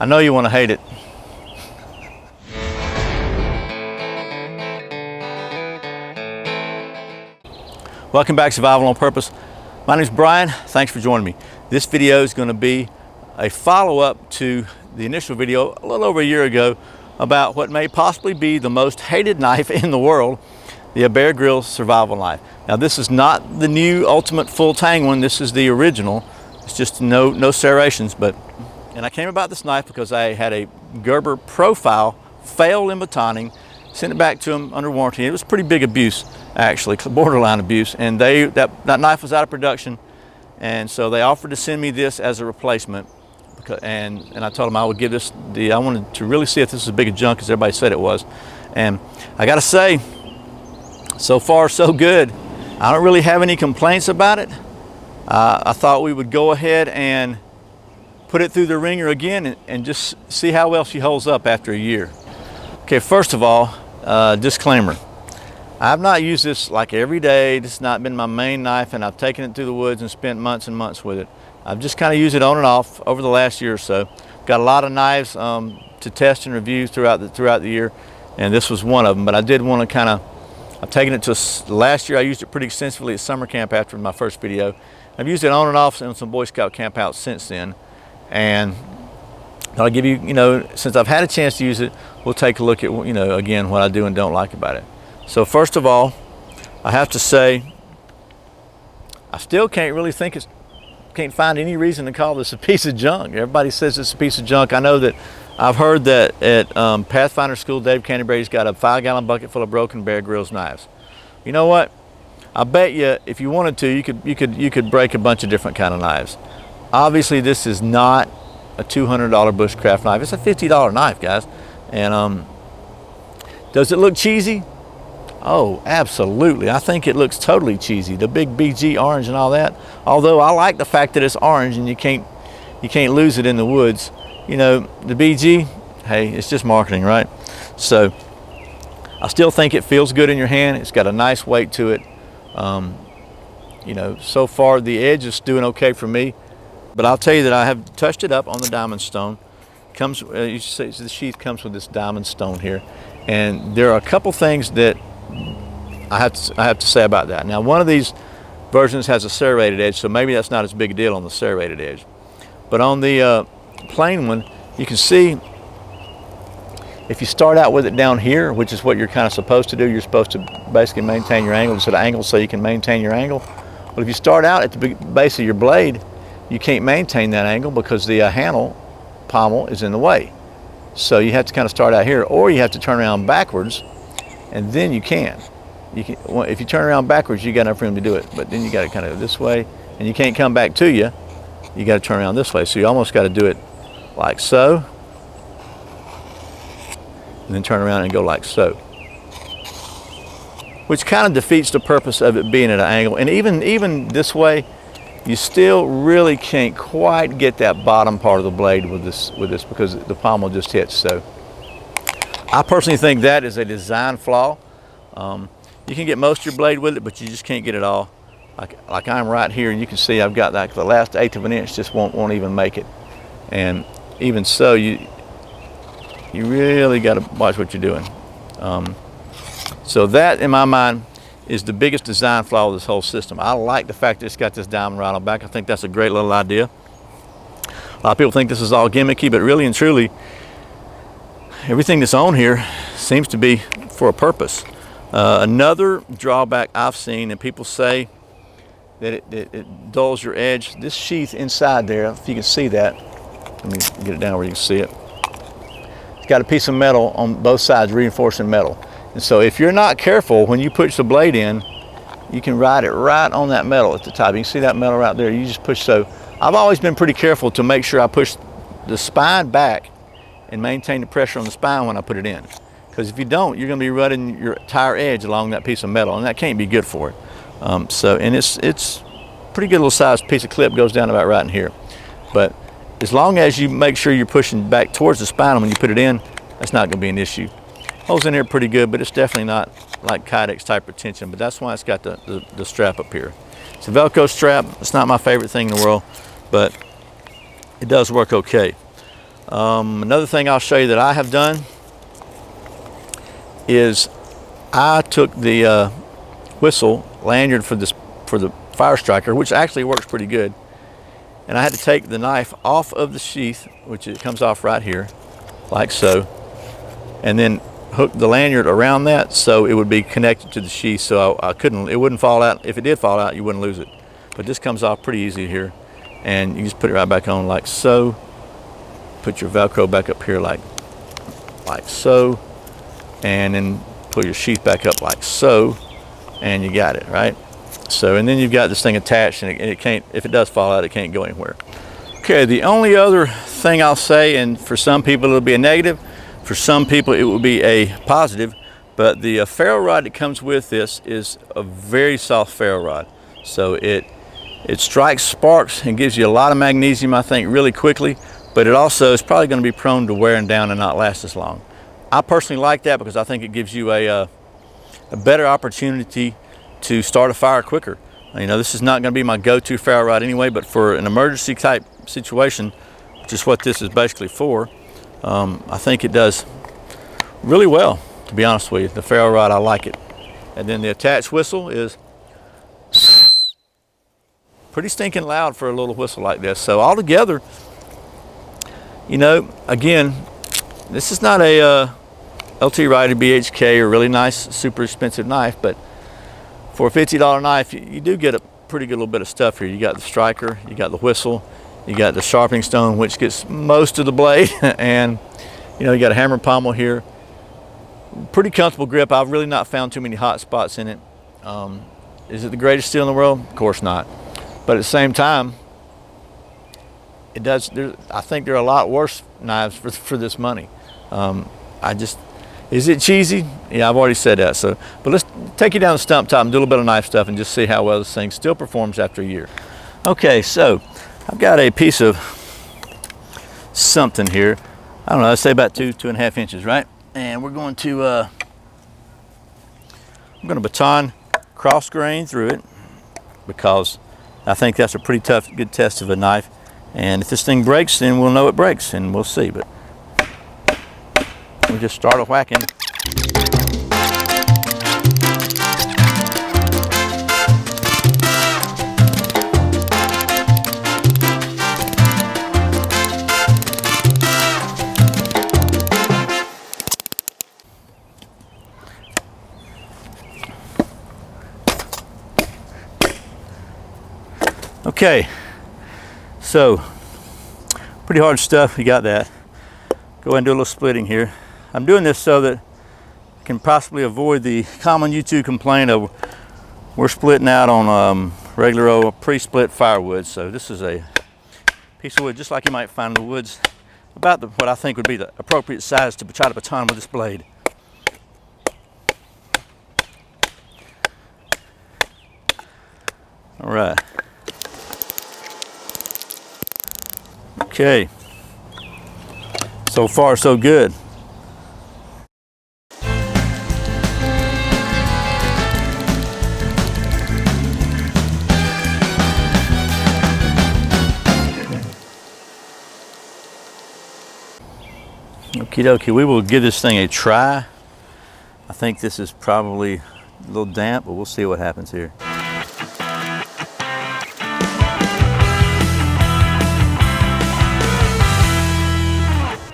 I know you want to hate it. Welcome back to Survival on Purpose. My name is Brian. Thanks for joining me. This video is going to be a follow-up to the initial video a little over a year ago about what may possibly be the most hated knife in the world, the Bear Grylls survival knife. Now this is not the new Ultimate Full Tang one. This is the original. It's just no serrations. And I came about this knife because I had a Gerber profile failed in batoning, sent it back to them under warranty. It was pretty big abuse, actually, borderline abuse, and that knife was out of production, and so they offered to send me this as a replacement. And I told them I would give this I wanted to really see if this was as big a junk as everybody said it was. And I gotta say, so far so good. I don't really have any complaints about it. I thought we would go ahead and put it through the ringer again and just see how well she holds up after a year. Okay, first of all, disclaimer. I've not used this like every day. This has not been my main knife, and I've taken it through the woods and spent months and months with it. I've just kind of used it on and off over the last year or so. Got a lot of knives to test and review throughout the year, and this was one of them. But I did want to I've taken it to last year. I used it pretty extensively at summer camp after my first video. I've used it on and off on some Boy Scout campouts since then. And I'll give you, since I've had a chance to use it, we'll take a look at, again, what I do and don't like about it. So first of all, I have to say, I still can't really can't find any reason to call this a piece of junk. Everybody says it's a piece of junk. I know that I've heard that at Pathfinder School, Dave Canterbury's got a 5-gallon bucket full of broken Bear Grylls knives. You know what? I bet you, if you wanted to, you could break a bunch of different kind of knives. Obviously, this is not a $200 bushcraft knife. It's a $50 knife, guys. And does it look cheesy? Oh, absolutely. I think it looks totally cheesy. The big BG orange and all that. Although I like the fact that it's orange and you can't lose it in the woods. The BG, hey, it's just marketing, right? So I still think it feels good in your hand. It's got a nice weight to it. So far the edge is doing okay for me. But I'll tell you that I have touched it up on the diamond stone. You see the sheath comes with this diamond stone here, and there are a couple things that I have to say about that. Now, one of these versions has a serrated edge, so maybe that's not as big a deal on the serrated edge. But on the plain one, you can see if you start out with it down here, which is what you're kind of supposed to do, you're supposed to basically maintain your angle, set an angle so you can maintain your angle. But if you start out at the base of your blade, you can't maintain that angle because the handle pommel is in the way. So you have to kind of start out here, or you have to turn around backwards, and then you can. If you turn around backwards, you got enough room to do it, but then you got to kind of go this way, and you can't come back to you. You got to turn around this way. So you almost got to do it like so, and then turn around and go like so, which kind of defeats the purpose of it being at an angle. And even this way, you still really can't quite get that bottom part of the blade with this because the pommel just hits. So I personally think that is a design flaw. You can get most of your blade with it, but you just can't get it all. Like I'm right here, and you can see I've got like the last 1/8 of an inch just won't even make it. And even so, you really got to watch what you're doing. So that, in my mind, is the biggest design flaw of this whole system. I like the fact that it's got this diamond right on the back. I think that's a great little idea. A lot of people think this is all gimmicky, but really and truly, everything that's on here seems to be for a purpose. Another drawback I've seen, and people say that it dulls your edge, this sheath inside there, if you can see that, let me get it down where you can see it. It's got a piece of metal on both sides, reinforcing metal. And so if you're not careful, when you push the blade in, you can ride it right on that metal at the top. You can see that metal right there. You just push. So I've always been pretty careful to make sure I push the spine back and maintain the pressure on the spine when I put it in. Because if you don't, you're going to be running your entire edge along that piece of metal, and that can't be good for it. And it's pretty good little sized piece of clip, goes down about right in here. But as long as you make sure you're pushing back towards the spine when you put it in, that's not going to be an issue. Holds in here pretty good, but it's definitely not like Kydex type retention, but that's why it's got the strap up here. It's a Velcro strap. It's not my favorite thing in the world, but it does work okay. Another thing I'll show you that I have done is I took the whistle lanyard for the fire striker, which actually works pretty good, and I had to take the knife off of the sheath, which it comes off right here, like so, and then hook the lanyard around that so it would be connected to the sheath, so it wouldn't fall out. If it did fall out, you wouldn't lose it. But this comes off pretty easy here, and you just put it right back on like so. Put your Velcro back up here like so, and then pull your sheath back up like so, and you got it, right? So, and then you've got this thing attached, and it can't, if it does fall out, it can't go anywhere. Okay, the only other thing I'll say, and for some people it'll be a negative, for some people it will be a positive, but the ferro rod that comes with this is a very soft ferro rod. So it strikes sparks and gives you a lot of magnesium, I think, really quickly, but it also is probably going to be prone to wearing down and not last as long. I personally like that because I think it gives you a better opportunity to start a fire quicker. You know, this is not going to be my go-to ferro rod anyway, but for an emergency type situation, which is what this is basically for, I think it does really well, to be honest with you. The ferro rod, I like it. And then the attached whistle is pretty stinking loud for a little whistle like this. So altogether, you know, again, this is not a LT Rider BHK or really nice, super expensive knife, but for a $50 knife, you do get a pretty good little bit of stuff here. You got the striker, you got the whistle, you got the sharpening stone, which gets most of the blade, and you know, you got a hammer pommel here. Pretty comfortable grip. I've really not found too many hot spots in it. Is it the greatest steel in the world? Of course not. But at the same time, it does. I think there are a lot worse knives for this money. Is it cheesy? Yeah, I've already said that. So, but let's take you down the stump top and do a little bit of knife stuff and just see how well this thing still performs after a year. Okay, so I've got a piece of something here. I don't know, I'd say about 2.5 inches, right? And we're going to, I'm going to baton cross grain through it because I think that's a pretty tough, good test of a knife. And if this thing breaks, then we'll know it breaks, and we'll see. But we just start whacking. Okay, so pretty hard stuff, you got that. Go ahead and do a little splitting here. I'm doing this so that I can possibly avoid the common YouTube complaint of we're splitting out on regular old pre-split firewood. So this is a piece of wood just like you might find in the woods, about what I think would be the appropriate size to try to baton with this blade. All right. Okay, so far so good. Okie dokie, we will give this thing a try. I think this is probably a little damp, but we'll see what happens here.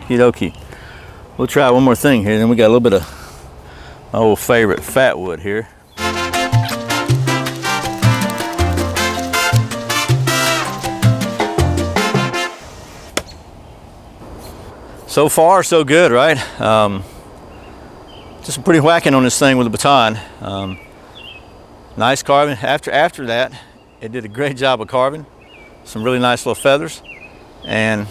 Okie dokie. We'll try one more thing here, then we got a little bit of my old favorite fat wood here. So far, so good, right? Just some pretty whacking on this thing with a baton. Nice carving. After that, it did a great job of carving. Some really nice little feathers, and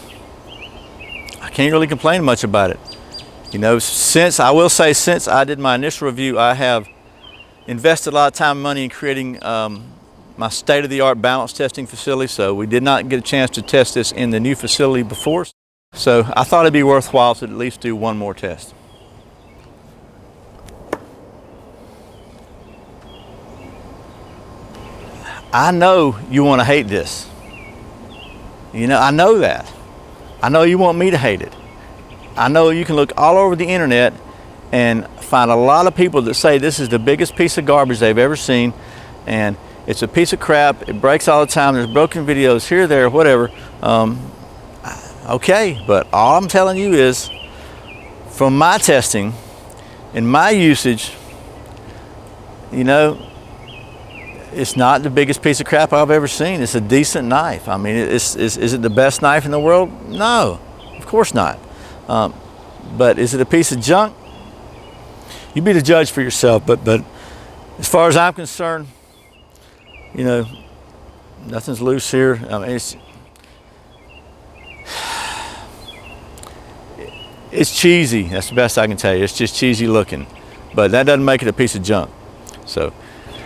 I can't really complain much about it. You know, since I did my initial review, I have invested a lot of time and money in creating my state-of-the-art balance testing facility. So we did not get a chance to test this in the new facility before. So I thought it'd be worthwhile to at least do one more test. I know you want to hate this. You know, I know that. I know you want me to hate it. I know you can look all over the internet and find a lot of people that say this is the biggest piece of garbage they've ever seen, and it's a piece of crap, it breaks all the time, there's broken videos here, there, whatever. Okay, but all I'm telling you is, from my testing and my usage, you know, it's not the biggest piece of crap I've ever seen. It's a decent knife. I mean, is it the best knife in the world? No, of course not. But is it a piece of junk? You be the judge for yourself. But as far as I'm concerned, you know, nothing's loose here. I mean, it's cheesy. That's the best I can tell you. It's just cheesy looking, but that doesn't make it a piece of junk. So,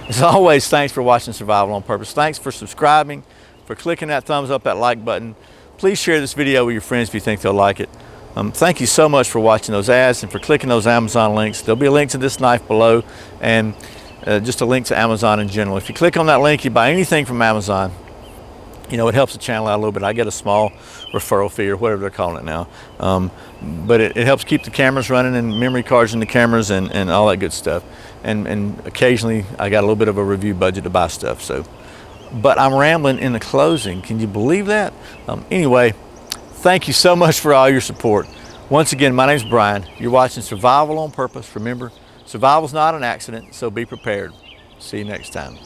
as always, thanks for watching Survival on Purpose. Thanks for subscribing, for clicking that thumbs up, that like button. Please share this video with your friends if you think they'll like it. Thank you so much for watching those ads and for clicking those Amazon links. There'll be a link to this knife below, and just a link to Amazon in general. If you click on that link, you buy anything from Amazon, you know, it helps the channel out a little bit. I get a small referral fee or whatever they're calling it now. But it helps keep the cameras running and memory cards in the cameras and all that good stuff. And occasionally I got a little bit of a review budget to buy stuff. So, but I'm rambling in the closing. Can you believe that? Anyway, thank you so much for all your support. Once again, my name's Brian. You're watching Survival on Purpose. Remember, survival's not an accident, so be prepared. See you next time.